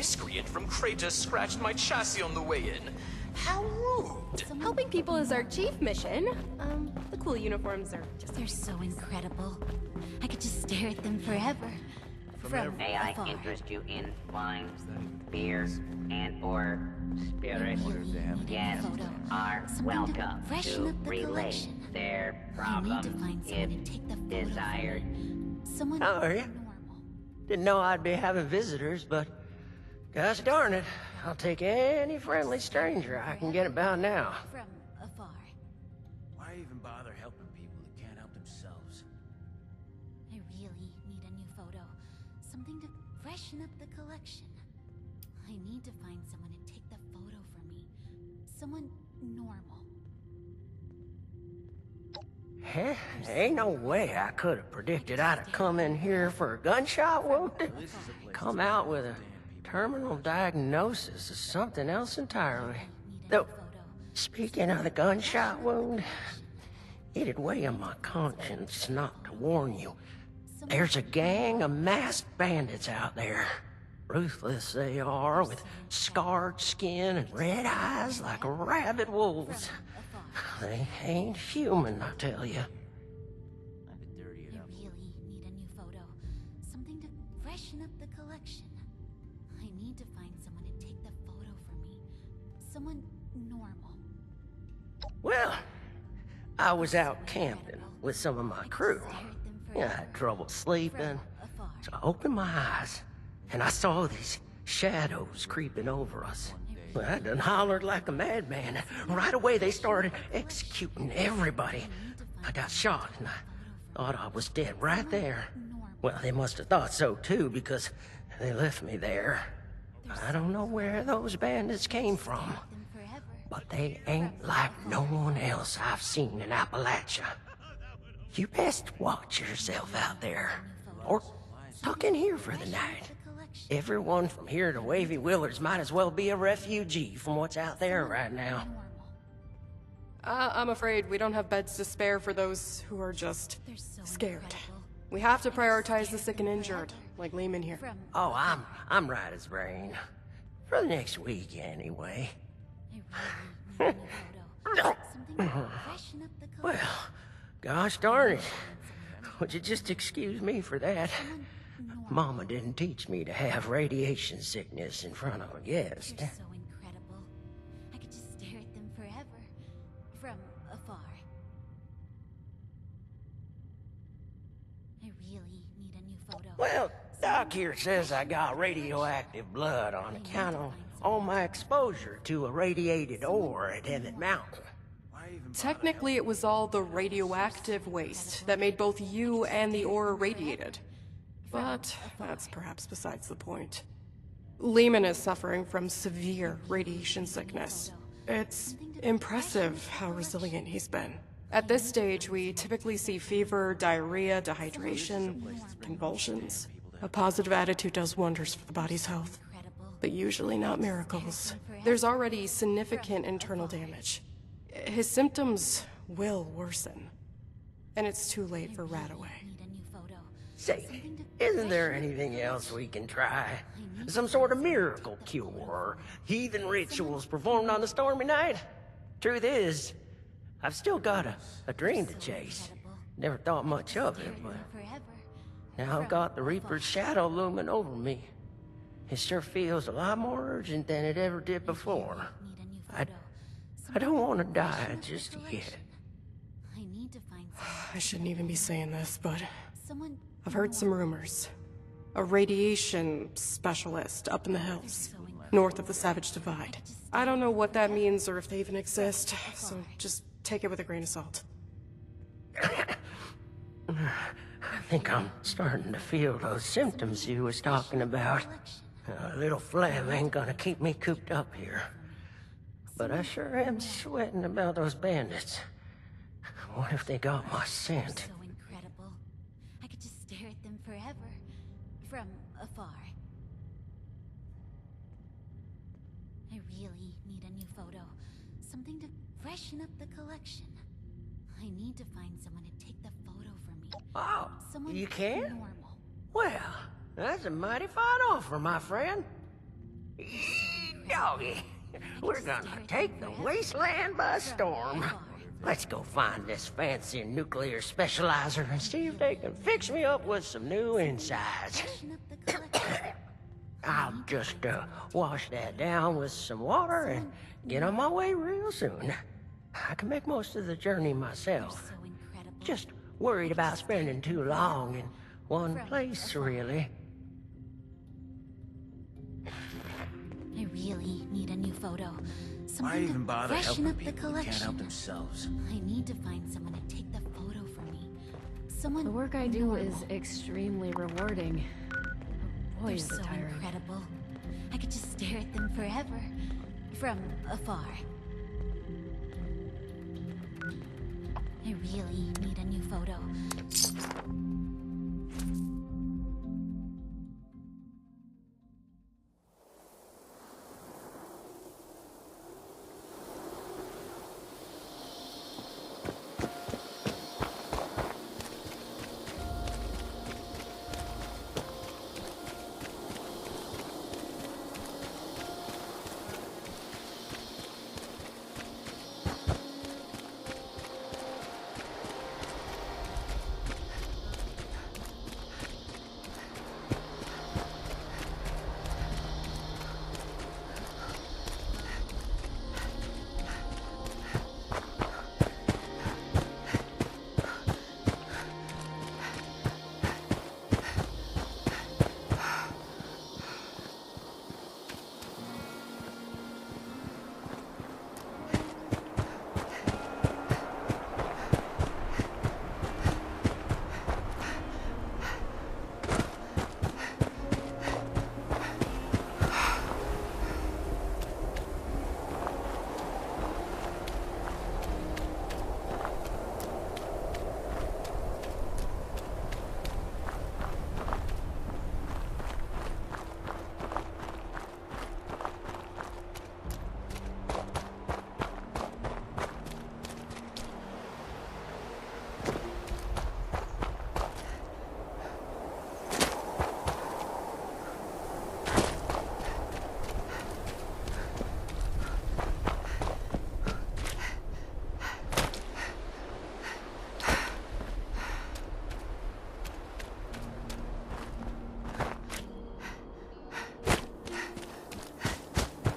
miscreant from Kratos scratched my chassis on the way in. How rude! Helping people is our chief mission. The cool uniforms are just... They're so incredible. I could just stare at them forever. From May I afar. interest you in wine, beer, and/or spirits? Guests are welcome to relay their I need to problems find someone if to take the photo desired. for me. Someone How are you? normal. Didn't know I'd be having visitors, but gosh darn it, I'll take any friendly stranger I can get about now. From afar. Why even bother helping people who can't help themselves? I really need a new photo. Something to freshen up the collection. I need to find someone to take the photo for me. Someone normal. Heh, ain't no way I could have predicted I'd have come in here for a gunshot wound. Come out with a terminal diagnosis of something else entirely. Need a Though, new photo. speaking of the gunshot wound, it'd weigh on my conscience not to warn you. There's a gang of masked bandits out there. Ruthless they are, with scarred skin and red eyes like rabid wolves. They ain't human, I tell you. I could dirty it I up. really need a new photo. Something to freshen up the collection. I need to find someone to take the photo for me. Someone normal. Well, I was out camping with some of my crew. Stare at them I forever. had trouble sleeping, From afar. so I opened my eyes, and I saw these shadows creeping over us. Well, I done hollered like a madman. Right away, they started executing everybody. I got shot, and I thought I was dead right there. Well, they must have thought so too, because they left me there. I don't know where those bandits came from, Them forever. but they ain't like no one else I've seen in Appalachia. You best watch yourself out there, or tuck in here for the night. The collection. Everyone from here to Wavy Willards might as well be a refugee from what's out there right now. Normal. I'm afraid we don't have beds to spare for those who are just They're so scared. incredible. We have to prioritize the sick and injured, like Lehman here. From Oh, I'm right as rain. For the next week, anyway. I really need a new photo. Something to freshen up the collection. Well, gosh darn it. Would you just excuse me for that? Normal. Mama didn't teach me to have radiation sickness in front of a guest. They're so incredible. I could just stare at them forever. From afar. I really need a new photo. Well, Doc here says I got radioactive blood on account of all my exposure to a radiated ore at Emmett Mountain. Why even Technically, it was all the radioactive waste that made both you and the ore irradiated. But that's perhaps besides the point. Lehman is suffering from severe radiation sickness. It's impressive how resilient he's been. At this stage, we typically see fever, diarrhea, dehydration, convulsions. A positive attitude does wonders for the body's health, Incredible. but usually not miracles. There's already significant internal damage. His symptoms will worsen, and it's too late for Radaway. Need a new photo. Say, isn't there anything else we can try? Some sort of miracle cure or heathen rituals performed on a stormy night? Truth is, I've still got a dream to chase. Never thought much of it, but Forever. now I've got the Reaper's shadow looming over me. It sure feels a lot more urgent than it ever did before. Need a new I photo. I don't want to die just yet. I need to find I shouldn't even be saying this, but someone. I've heard some rumors. A radiation specialist up in the hills, north of the Savage Divide. I don't know what that means or if they even exist, so just take it with a grain of salt. I think I'm starting to feel those symptoms you was talking about. A little phlegm ain't gonna keep me cooped up here. But I sure am sweating about those bandits. What if they got my scent? So incredible. I could just stare at them forever. From afar. I really need a new photo. Something to freshen up the collection. I need to find someone to take the photo for me. Oh, Someone you can? normal. Well, that's a mighty fine offer, my friend. Doggy, we're gonna take the wasteland by storm. Let's go find this fancy nuclear specializer and see if they can fix me up with some new insides. Freshen up the collection. I'll just wash that down with some water and get on my way real soon. I can make most of the journey myself. So incredible. Just worried about spending too long in one place, really. I really need a new photo. Why Something even to bother freshen helping up the people who can't help collection. themselves? I need to find someone to take the photo for me. Someone The work I do is extremely rewarding. But boy, They're is so it tiring. incredible. I could just stare at them forever. From afar. I really need a new photo.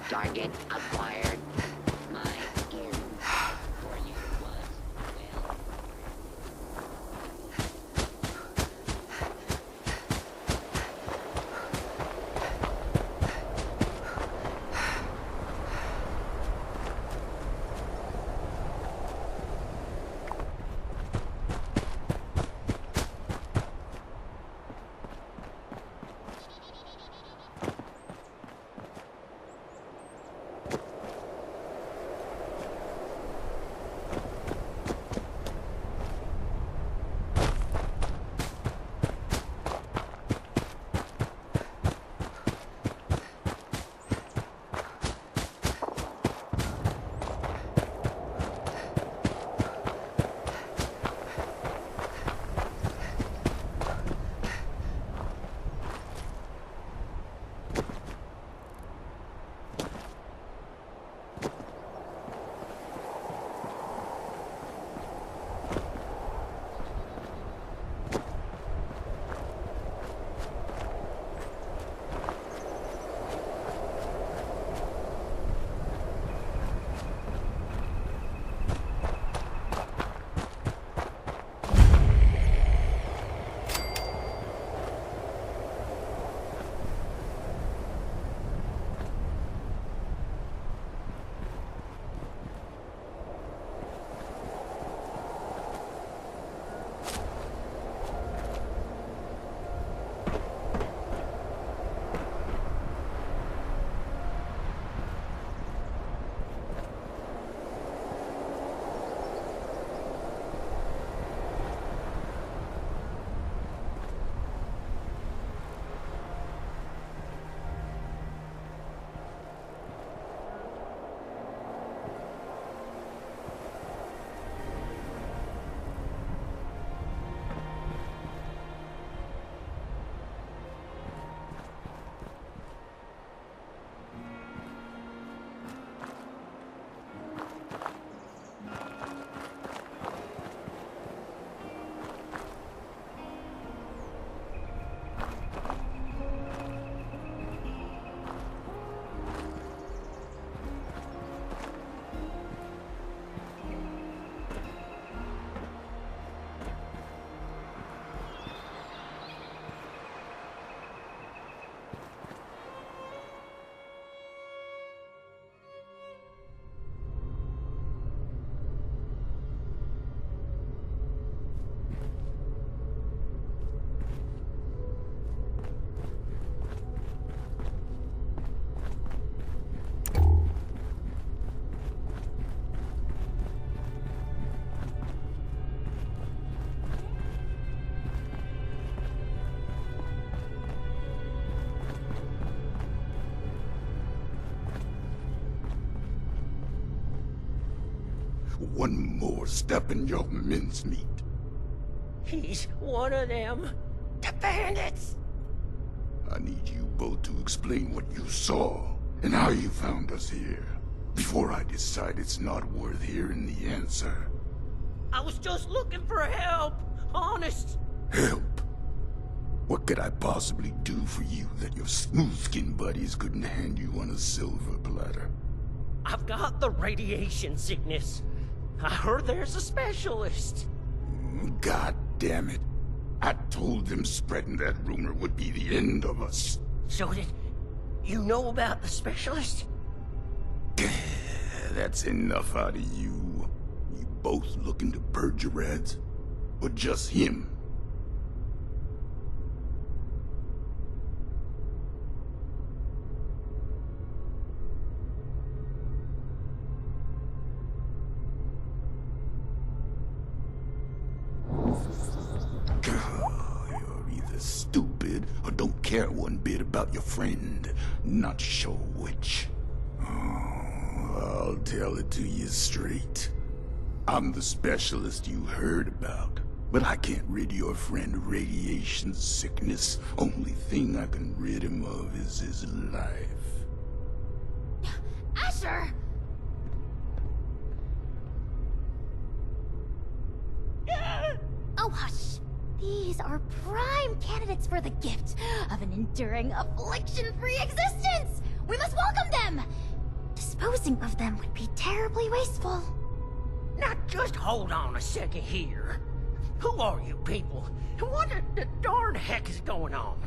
Target acquired. My end for you was well. one more step in your mincemeat. He's one of them. The bandits! I need you both to explain what you saw and how you found us here, before I decide it's not worth hearing the answer. I was just looking for help. Honest. Help? What could I possibly do for you that your smooth-skinned buddies couldn't hand you on a silver platter? I've got the radiation sickness. I heard there's a specialist. God damn it. I told them spreading that rumor would be the end of us. So did you know about the specialist? That's enough out of you. You both looking to purge your ads? Or just him? You're either stupid or don't care one bit about your friend. Not sure which. I'll tell it to you straight. I'm the specialist you heard about, but I can't rid your friend of radiation sickness. Only thing I can rid him of is his life. Asher! Oh, hush. These are prime candidates for the gift of an enduring, affliction-free existence! We must welcome them! Disposing of them would be terribly wasteful. Now just hold on a second here. Who are you people? And what the darn heck is going on?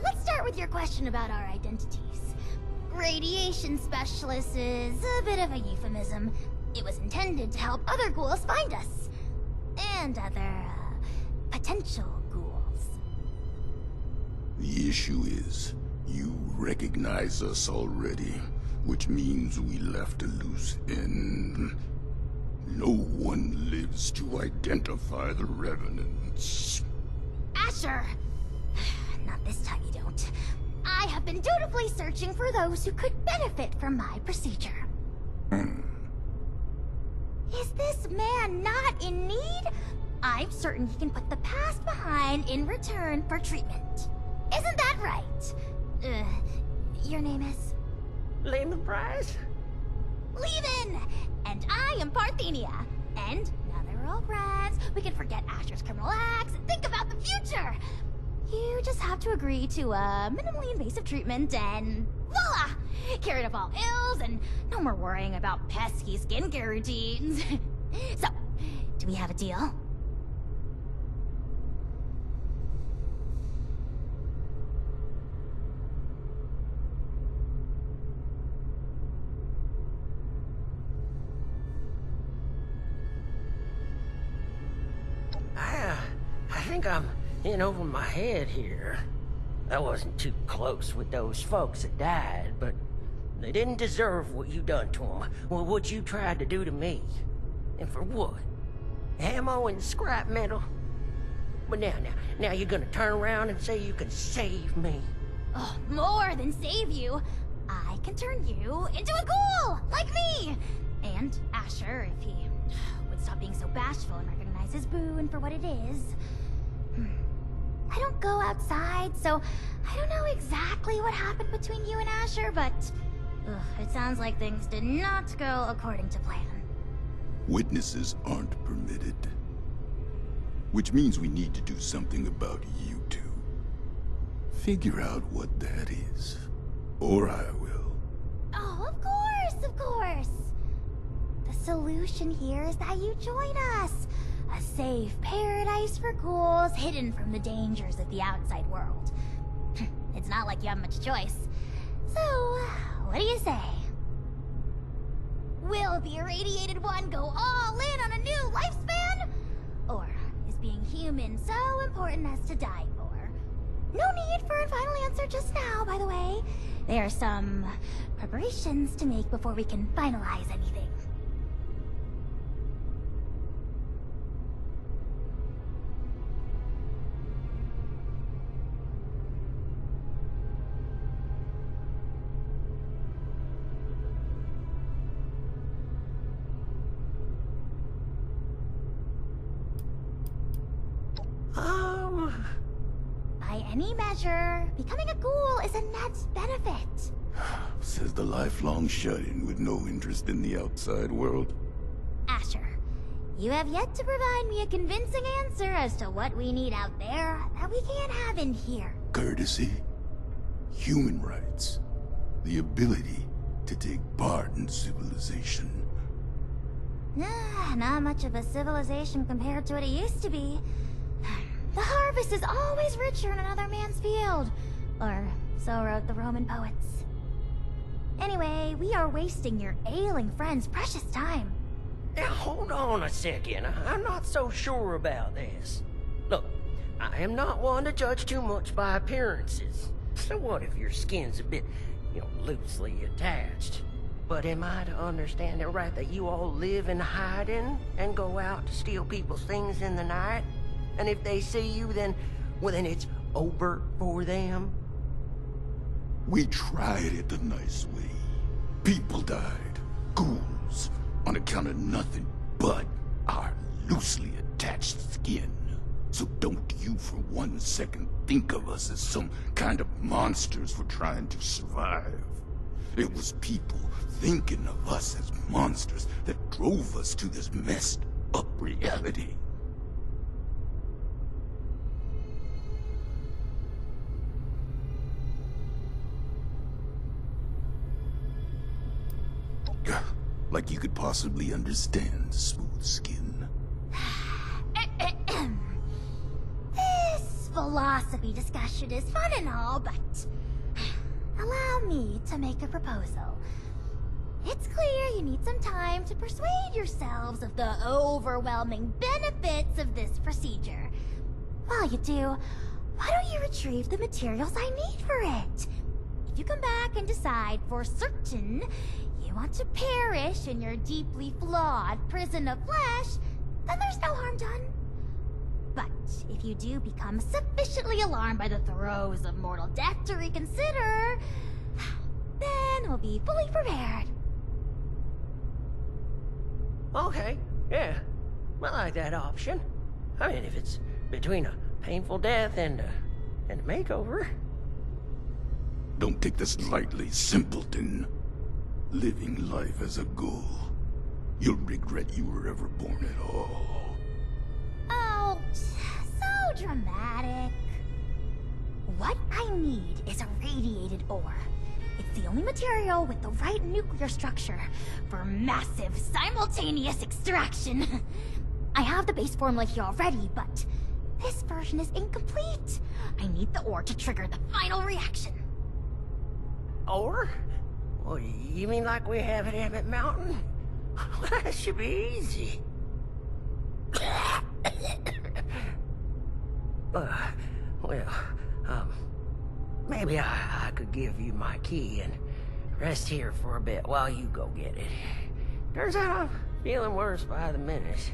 Let's start with your question about our identities. Radiation specialist is a bit of a euphemism. It was intended to help other ghouls find us. And other, potential ghouls. The issue is, you recognize us already, which means we left a loose end. No one lives to identify the revenants. Asher! Not this time you don't. I have been dutifully searching for those who could benefit from my procedure. Is this man not in need? I'm certain he can put the past behind in return for treatment. Isn't that right? Your name is? Lehman Price? Lehman! And I am Parthenia. And now that we're all friends, we can forget Asher's criminal acts and think about the future. You just have to agree to minimally invasive treatment and voila! Cured of all ills and no more worrying about pesky skincare routines. So, do we have a deal? I think I'm in over my head here. I wasn't too close with those folks that died, but they didn't deserve what you done to them. Well, what you tried to do to me. And for what? Ammo and scrap metal? But now you're gonna turn around and say you can save me. Oh, more than save you. I can turn you into a ghoul, like me! And Asher, if he would stop being so bashful and recognize his boon for what it is. I don't go outside, so I don't know exactly what happened between you and Asher, but it sounds like things did not go according to plan. Witnesses aren't permitted. Which means we need to do something about you two. Figure out what that is. Or I will. Oh, of course, of course. The solution here is that you join us. A safe paradise for ghouls hidden from the dangers of the outside world. It's not like you have much choice. So, what do you say? Will the irradiated one go all in on a new lifespan? Or is being human so important as to die for? No need for a final answer just now, by the way. There are some preparations to make before we can finalize anything. any measure, becoming a ghoul is a net benefit. Says the lifelong shut-in with no interest in the outside world. Asher, you have yet to provide me a convincing answer as to what we need out there that we can't have in here. Courtesy, human rights, the ability to take part in civilization. Not much of a civilization compared to what it used to be. The harvest is always richer in another man's field. Or so wrote the Roman poets. Anyway, we are wasting your ailing friend's precious time. Now, hold on a second. I'm not so sure about this. Look, I am not one to judge too much by appearances. So what if your skin's a bit, loosely attached? But am I to understand it right that you all live in hiding and go out to steal people's things in the night? And if they see you, then it's over for them? We tried it the nice way. People died, ghouls, on account of nothing but our loosely attached skin. So don't you for 1 second think of us as some kind of monsters for trying to survive. It was people thinking of us as monsters that drove us to this messed up reality. Like you could possibly understand smooth skin. This philosophy discussion is fun and all, but allow me to make a proposal. It's clear you need some time to persuade yourselves of the overwhelming benefits of this procedure. While you do, why don't you retrieve the materials I need for it? If you come back and decide for certain you want to perish in your deeply flawed prison of flesh, then there's no harm done. But if you do become sufficiently alarmed by the throes of mortal death to reconsider, then we'll be fully prepared. Okay, yeah. I like that option. I mean, if it's between a painful death and a makeover. Don't take this lightly, simpleton. Living life as a ghoul, you'll regret you were ever born at all. Oh, so dramatic. What I need is a radiated ore. It's the only material with the right nuclear structure for massive simultaneous extraction. I have the base formula here already, but this version is incomplete. I need the ore to trigger the final reaction. Or? Well, you mean like we have at Emmett Mountain? That should be easy. Maybe I could give you my key and rest here for a bit while you go get it. Turns out I'm feeling worse by the minute.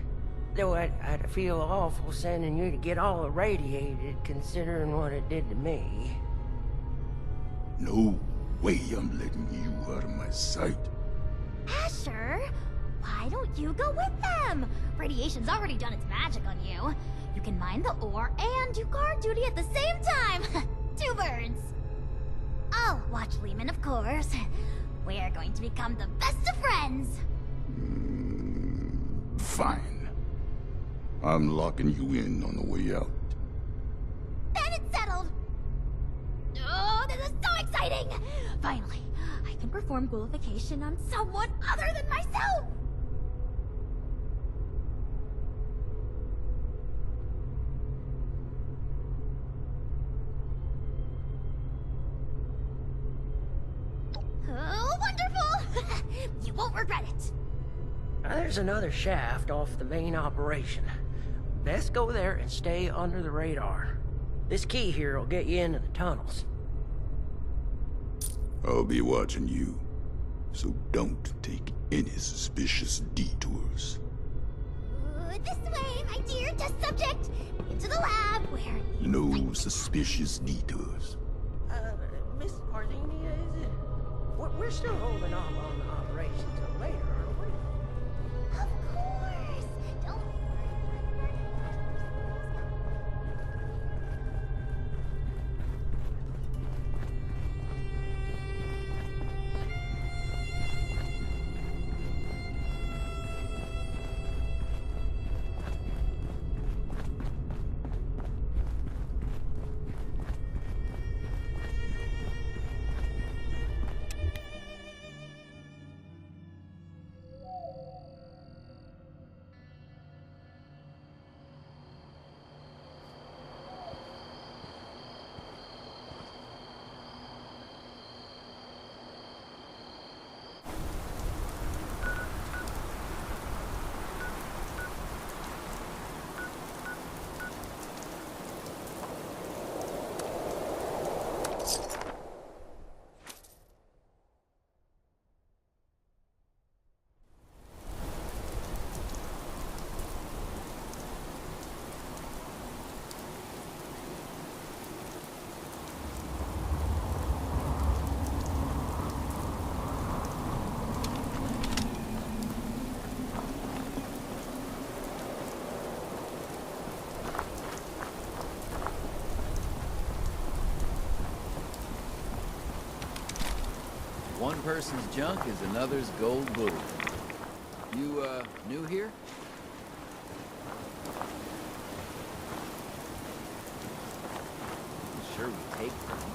Though I'd feel awful sending you to get all irradiated, considering what it did to me. No way I'm letting you out of my sight. Asher, why don't you go with them? Radiation's already done its magic on you. You can mine the ore and do guard duty at the same time. 2 birds. I'll watch Lehman, of course. We're going to become the best of friends. Fine. I'm locking you in on the way out. Then it's settled. Oh, this is so exciting! Finally, I can perform ghoulification on someone other than myself! Oh, wonderful! You won't regret it. There's another shaft off the main operation. Best go there and stay under the radar. This key here will get you into the tunnels. I'll be watching you, so don't take any suspicious detours. This way, my dear test subject! Into the lab where you... No suspicious detours. Miss Parthenia, is it? We're still holding off on the operation till later, aren't we? Of course! Don't... One person's junk is another's gold bullion. You, new here? Sure we take things.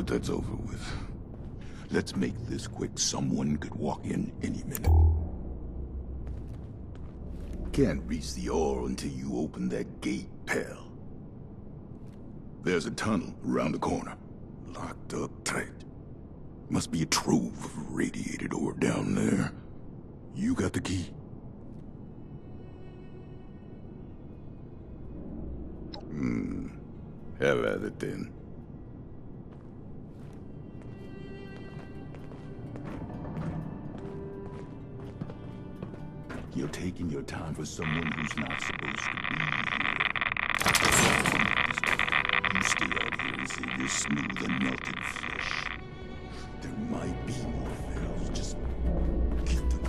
That's over with. Let's make this quick. Someone could walk in any minute. Can't reach the ore until you open that gate, pal. There's a tunnel around the corner. Locked up tight. Must be a trove of radiated ore down there. You got the key? Have at it then. You're taking your time for someone who's not supposed to be here. You stay out here and save your smooth and melted flesh. There might be more fails. Just keep them.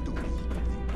Don't even think about it.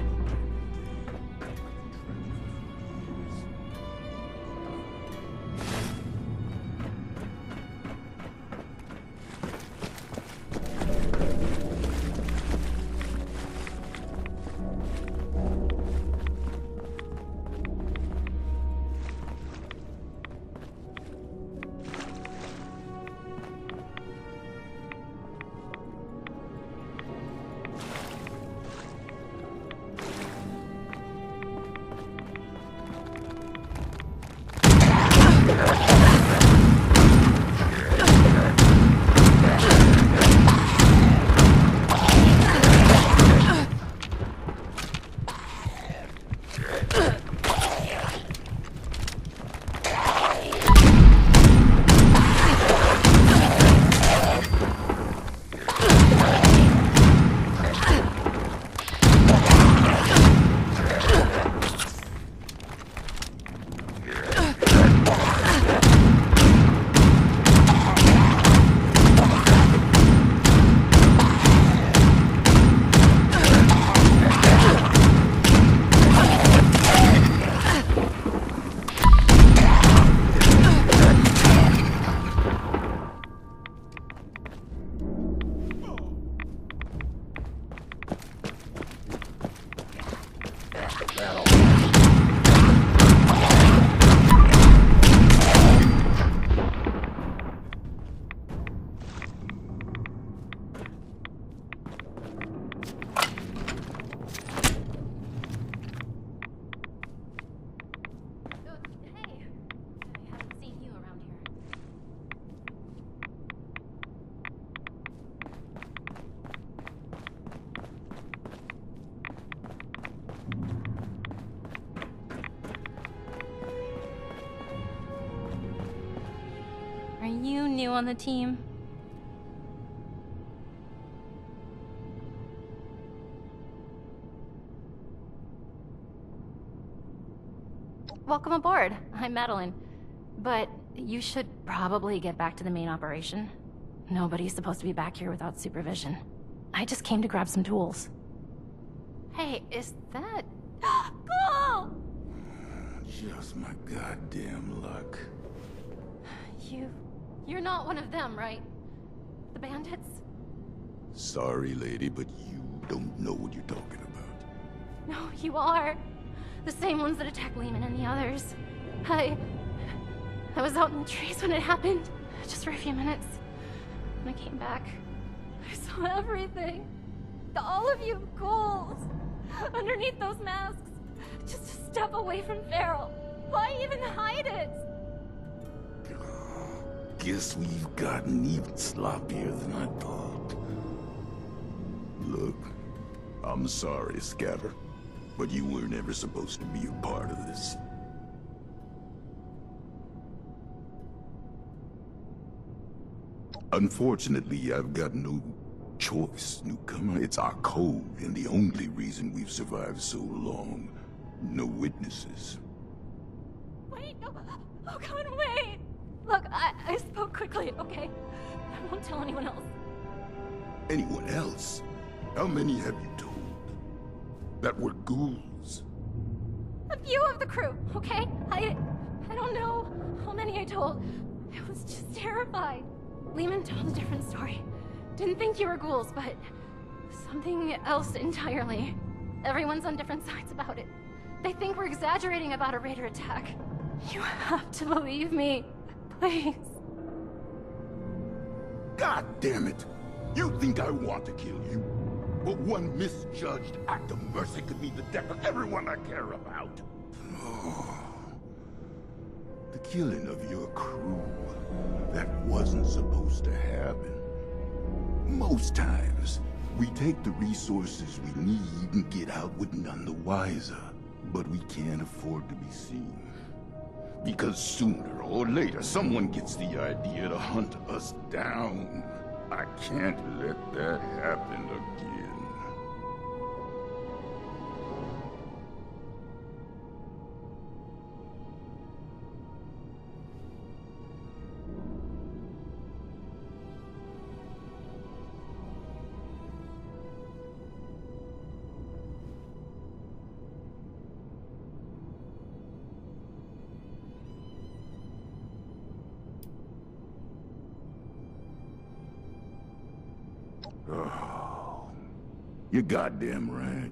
Are you new on the team? Welcome aboard. I'm Madeline. But you should probably get back to the main operation. Nobody's supposed to be back here without supervision. I just came to grab some tools. Hey, is that... Cool! Just my goddamn luck. You're not one of them, right? The bandits? Sorry, lady, but you don't know what you're talking about. No, you are. The same ones that attacked Lehman and the others. I was out in the trees when it happened, just for a few minutes. When I came back, I saw everything. All of you ghouls, underneath those masks, just a step away from Feral. Why even hide it? Guess we've gotten even sloppier than I thought. Look, I'm sorry, Scatter, but you weren't ever supposed to be a part of this. Unfortunately, I've got no choice, newcomer. It's our code, and the only reason we've survived so long. No witnesses. Wait, no. Oh God, wait. Look, I spoke quickly, okay? I won't tell anyone else. Anyone else? How many have you told? That were ghouls? A few of the crew, okay? I don't know how many I told. I was just terrified. Lehman told a different story. Didn't think you were ghouls, but something else entirely. Everyone's on different sides about it. They think we're exaggerating about a raider attack. You have to believe me. Please. God damn it! You think I want to kill you? But one misjudged act of mercy could mean the death of everyone I care about. Oh. The killing of your crew. That wasn't supposed to happen. Most times, we take the resources we need and get out with none the wiser. But we can't afford to be seen. Because sooner or later, someone gets the idea to hunt us down. I can't let that happen again. Oh, you're goddamn right.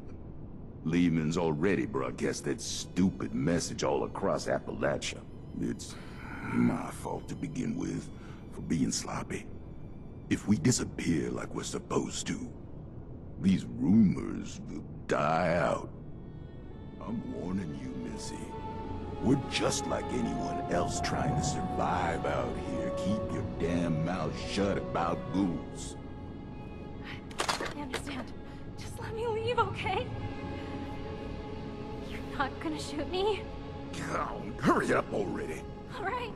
Lehman's already broadcast that stupid message all across Appalachia. It's my fault to begin with, for being sloppy. If we disappear like we're supposed to, these rumors will die out. I'm warning you, Missy. We're just like anyone else trying to survive out here. Keep your damn mouth shut about ghouls. I understand. Just let me leave, okay? You're not gonna shoot me? God, hurry up already. All right.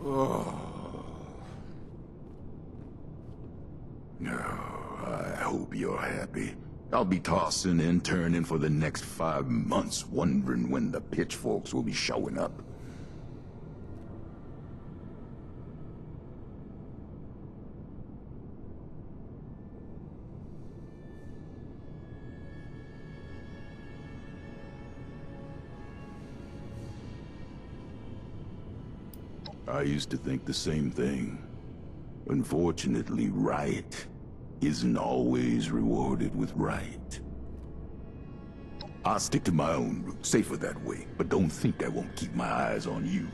Oh. I hope you're happy. I'll be tossing and turning for the next 5 months, wondering when the pitchforks will be showing up. I used to think the same thing. Unfortunately, right isn't always rewarded with right. I'll stick to my own route, safer that way, but don't think I won't keep my eyes on you.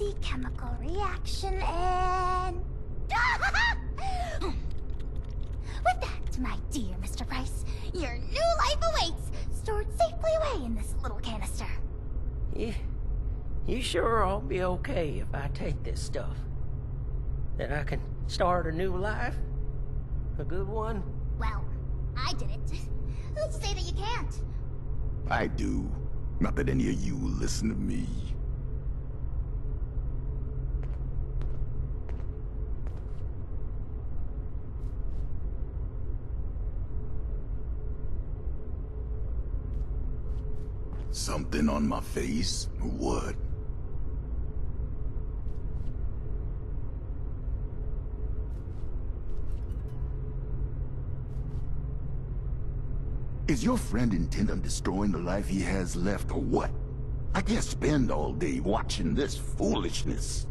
fancy chemical reaction and... With that, my dear Mr. Price, your new life awaits, stored safely away in this little canister. You sure I'll be okay if I take this stuff? That I can start a new life? A good one? Well, I did it. Who's to say that you can't? I do. Not that any of you will listen to me. Something on my face, or what? Is your friend intent on destroying the life he has left, or what? I can't spend all day watching this foolishness.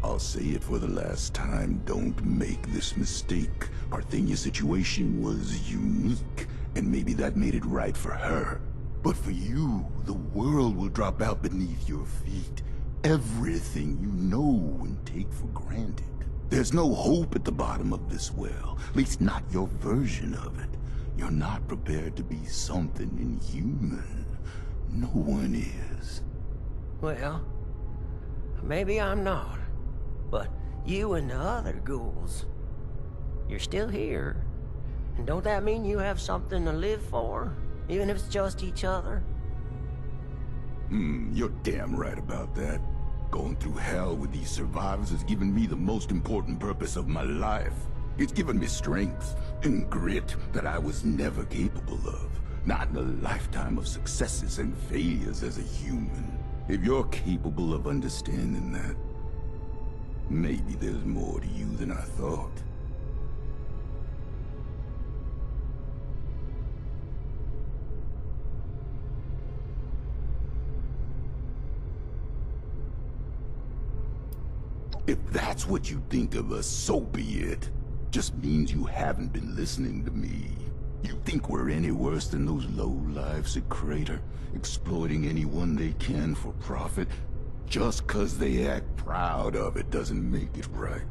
I'll say it for the last time, don't make this mistake. Parthenia's situation was unique, and maybe that made it right for her. But for you, the world will drop out beneath your feet. Everything you know and take for granted. There's no hope at the bottom of this well, at least not your version of it. You're not prepared to be something inhuman. No one is. Well, maybe I'm not. But you and the other ghouls, you're still here. And don't that mean you have something to live for? Even if it's just each other? You're damn right about that. Going through hell with these survivors has given me the most important purpose of my life. It's given me strength and grit that I was never capable of. Not in a lifetime of successes and failures as a human. If you're capable of understanding that, maybe there's more to you than I thought. If that's what you think of us, so be it. Just means you haven't been listening to me. You think we're any worse than those lowlifes at Crater, exploiting anyone they can for profit? Just 'cause they act proud of it doesn't make it right.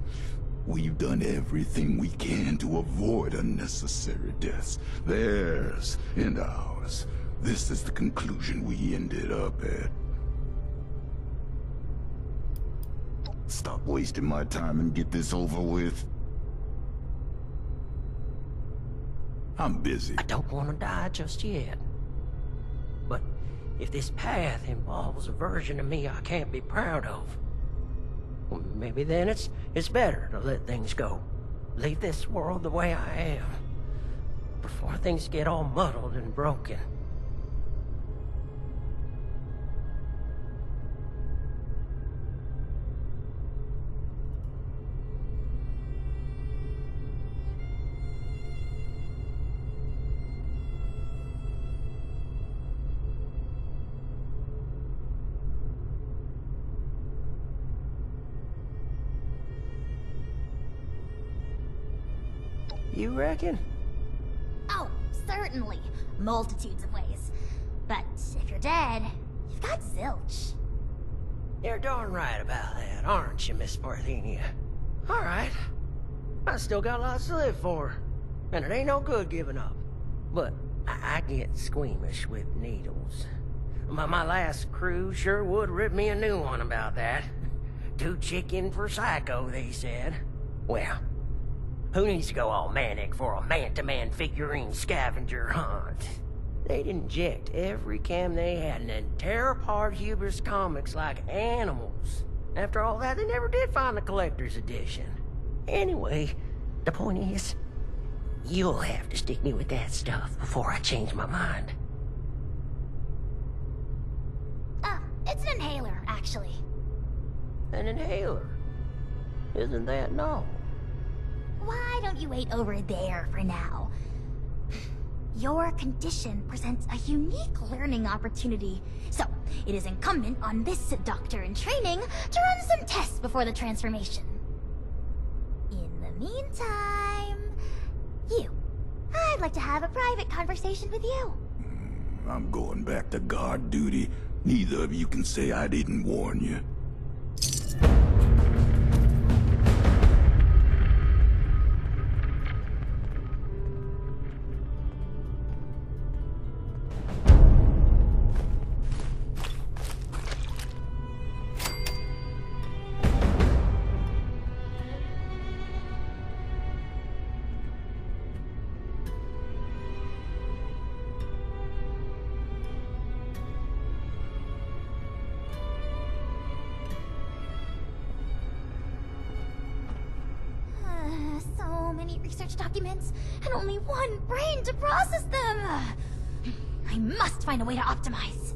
We've done everything we can to avoid unnecessary deaths. Theirs and ours. This is the conclusion we ended up at. Stop wasting my time and get this over with. I'm busy. I don't want to die just yet. But if this path involves a version of me I can't be proud of, well, maybe then it's better to let things go. Leave this world the way I am, before things get all muddled and broken. You reckon? Oh, certainly. Multitudes of ways. But if you're dead, you've got zilch. You're darn right about that, aren't you, Miss Parthenia? All right. I still got lots to live for, and it ain't no good giving up. But I get squeamish with needles. My last crew sure would rip me a new one about that. Too chicken for Psycho, they said. Well, who needs to go all manic for a man-to-man figurine scavenger hunt? They'd inject every cam they had and then tear apart Huber's comics like animals. After all that, they never did find the collector's edition. Anyway, the point is, you'll have to stick me with that stuff before I change my mind. It's an inhaler, actually. An inhaler? Isn't that no? Why don't you wait over there for now? Your condition presents a unique learning opportunity. So, it is incumbent on this doctor in training to run some tests before the transformation. In the meantime, I'd like to have a private conversation with you. I'm going back to guard duty. Neither of you can say I didn't warn you. So many research documents, and only one brain to process them! I must find a way to optimize.